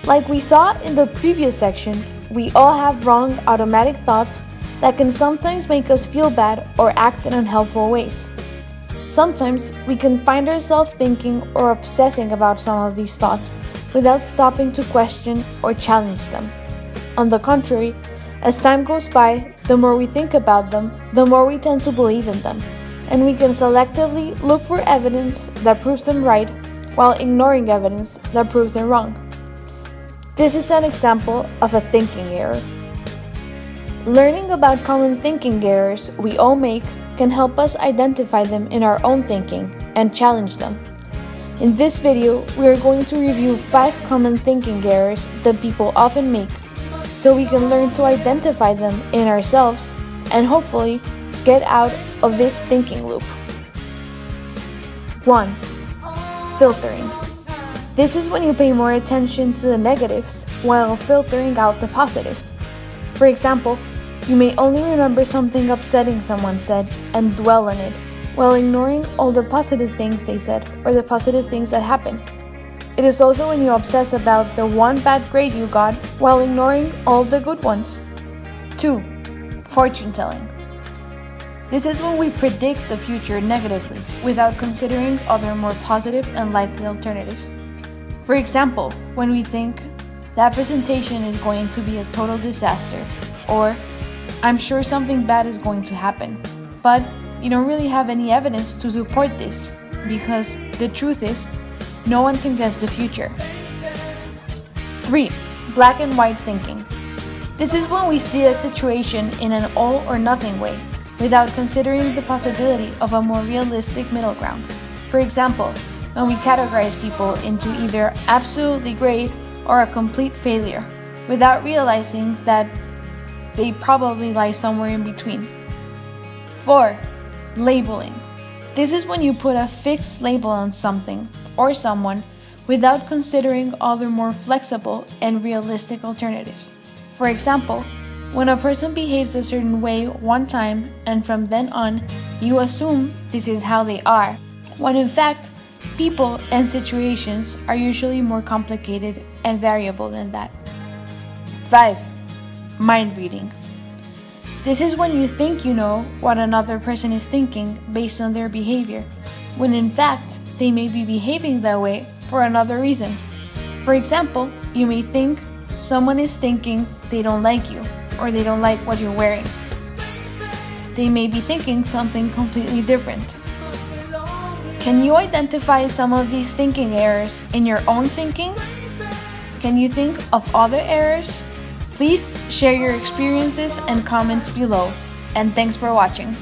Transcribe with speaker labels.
Speaker 1: Like we saw in the previous section, we all have wrong automatic thoughts that can sometimes make us feel bad or act in unhelpful ways. Sometimes we can find ourselves thinking or obsessing about some of these thoughts without stopping to question or challenge them. On the contrary, as time goes by, the more we think about them, the more we tend to believe in them, and we can selectively look for evidence that proves them right while ignoring evidence that proves them wrong. This is an example of a thinking error. Learning about common thinking errors we all make can help us identify them in our own thinking and challenge them. In this video, we are going to review 5 common thinking errors that people often make, so we can learn to identify them in ourselves and hopefully get out of this thinking loop. 1. Filtering. This is when you pay more attention to the negatives while filtering out the positives. For example, you may only remember something upsetting someone said and dwell on it, while ignoring all the positive things they said or the positive things that happened. It is also when you obsess about the one bad grade you got while ignoring all the good ones. 2. Fortunetelling. This is when we predict the future negatively without considering other more positive and likely alternatives. For example, when we think that presentation is going to be a total disaster, or I'm sure something bad is going to happen, but you don't really have any evidence to support this, because the truth is, no one can guess the future. 3. Black and white thinking. This is when we see a situation in an all or nothing way, without considering the possibility of a more realistic middle ground. For example, when we categorize people into either absolutely great or a complete failure, without realizing that they probably lie somewhere in between. 4. Labeling. This is when you put a fixed label on something or someone without considering other more flexible and realistic alternatives. For example, when a person behaves a certain way one time and from then on, you assume this is how they are, when in fact, people and situations are usually more complicated and variable than that. 5. Mind reading. This is when you think you know what another person is thinking based on their behavior, when in fact, they may be behaving that way for another reason. For example, you may think someone is thinking they don't like you, or they don't like what you're wearing. They may be thinking something completely different. Can you identify some of these thinking errors in your own thinking? Can you think of other errors? Please share your experiences and comments below, and thanks for watching.